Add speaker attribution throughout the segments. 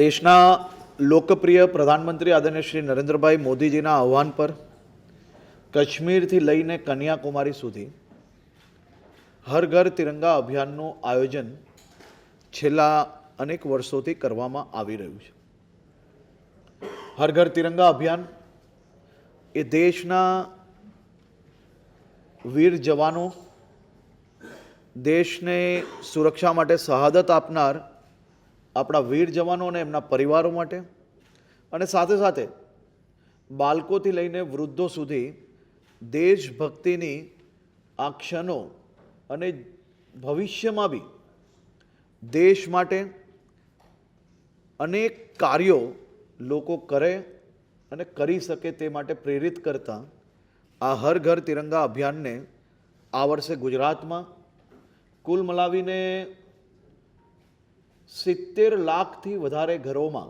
Speaker 1: દેશના લોકપ્રિય પ્રધાનમંત્રી આદરણીય શ્રી નરેન્દ્રભાઈ મોદીજીના આહવાન પર કાશ્મીરથી લઈને કન્યાકુમારી સુધી હર ઘર તિરંગા અભિયાનનું આયોજન છેલ્લા અનેક વર્ષોથી કરવામાં આવી રહ્યું છે. હર ઘર તિરંગા અભિયાન એ દેશના વીર જવાનો, દેશને સુરક્ષા માટે શહાદત આપનાર આપણા વીર જવાનો અને એમના પરિવારો માટે, અને સાથે સાથે બાળકોથી લઈને વૃદ્ધો સુધી દેશભક્તિની આ ક્ષણો અને ભવિષ્યમાં બી દેશ માટે અનેક કાર્યો લોકો કરે અને કરી શકે તે માટે પ્રેરિત કરતા આ હર ઘર તિરંગા અભિયાનને આ વર્ષે ગુજરાતમાં કુલ મલાવીને 70 લાખથી વધારે ઘરોમાં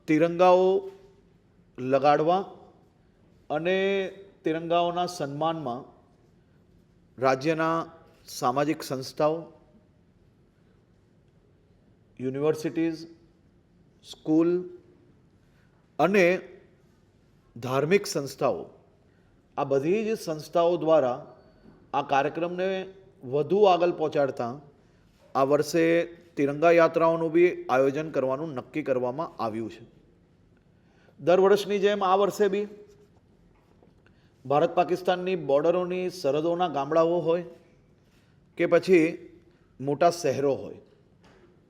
Speaker 1: તિરંગાઓ લગાડવા અને તિરંગાઓના સન્માનમાં રાજ્યના સામાજિક સંસ્થાઓ, યુનિવર્સિટીઝ, સ્કૂલ અને ધાર્મિક સંસ્થાઓ, આ બધી જ સંસ્થાઓ દ્વારા આ કાર્યક્રમને વધુ આગળ પહોંચાડતા આ વર્ષે તિરંગા યાત્રાઓનું બી આયોજન કરવાનું નક્કી કરવામાં આવ્યું છે. દર વર્ષની જેમ આ વર્ષે બી ભારત પાકિસ્તાનની બોર્ડરોની સરહદોના ગામડાઓ હોય કે પછી મોટા શહેરો હોય,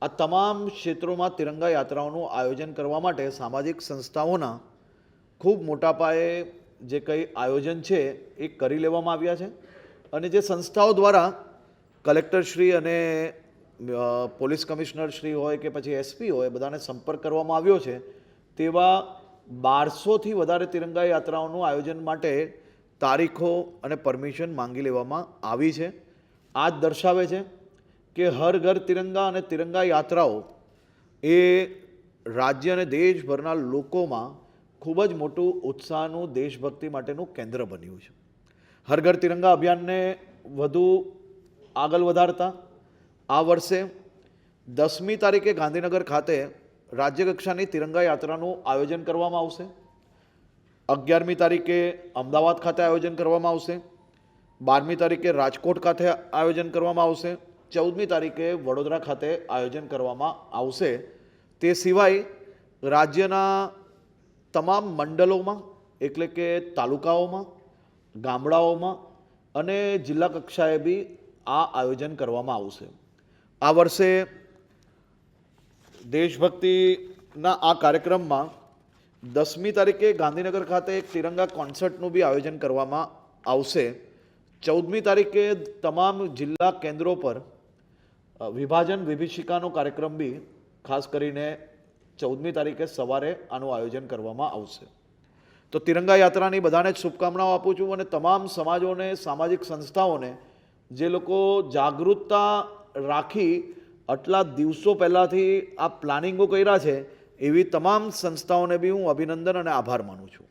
Speaker 1: આ તમામ ક્ષેત્રોમાં તિરંગા યાત્રાઓનું આયોજન કરવા માટે સામાજિક સંસ્થાઓના ખૂબ મોટા પાયે જે કંઈ આયોજન છે એ કરી લેવામાં આવ્યા છે. અને જે સંસ્થાઓ દ્વારા કલેક્ટરશ્રી અને પોલીસ કમિશનરશ્રી હોય કે પછી એસપી હોય, બધાને સંપર્ક કરવામાં આવ્યો છે, તેવા 1200થી વધારે તિરંગા યાત્રાઓનું આયોજન માટે તારીખો અને પરમિશન માંગી લેવામાં આવી છે. આ જ દર્શાવે છે કે હર ઘર તિરંગા અને તિરંગા યાત્રાઓ એ રાજ્ય અને દેશભરના લોકોમાં ખૂબ જ મોટું ઉત્સાહનું, દેશભક્તિ માટેનું કેન્દ્ર બન્યું છે. હર ઘર તિરંગા અભિયાનને વધુ આગળ વધારતા આ વર્ષે 10મી તારીખે ગાંધીનગર ખાતે રાજ્યકક્ષાની તિરંગા યાત્રાનું આયોજન કરવામાં આવશે. 11મી તારીખે અમદાવાદ ખાતે આયોજન કરવામાં આવશે. 12મી તારીખે રાજકોટ ખાતે આયોજન કરવામાં આવશે. 14મી તારીખે વડોદરા ખાતે આયોજન કરવામાં આવશે. તે સિવાય રાજ્યના તમામ મંડળોમાં, એટલે કે તાલુકાઓમાં, ગામડાઓમાં અને જિલ્લા કક્ષાએ બી આ આયોજન કરવામાં આવશે. આ વર્ષે દેશભક્તિના આ કાર્યક્રમમાં 10મી તારીખે ગાંધીનગર ખાતે એક તિરંગા કોન્સર્ટનું બી આયોજન કરવામાં આવશે. 14મી તારીખે તમામ જિલ્લા કેન્દ્રો પર વિભાજન વિભીષિકાનો કાર્યક્રમ બી ખાસ કરીને 14મી તારીખે સવારે આનું આયોજન કરવામાં આવશે. તો તિરંગા યાત્રાની બધાને જ શુભકામનાઓ આપું છું અને તમામ સમાજોને, સામાજિક સંસ્થાઓને જે લોકો જાગૃતતા રાખી આટલા દિવસો પહેલાંથી આ પ્લાનિંગો કર્યા છે, એવી તમામ સંસ્થાઓને બી હું અભિનંદન અને આભાર માનું છું.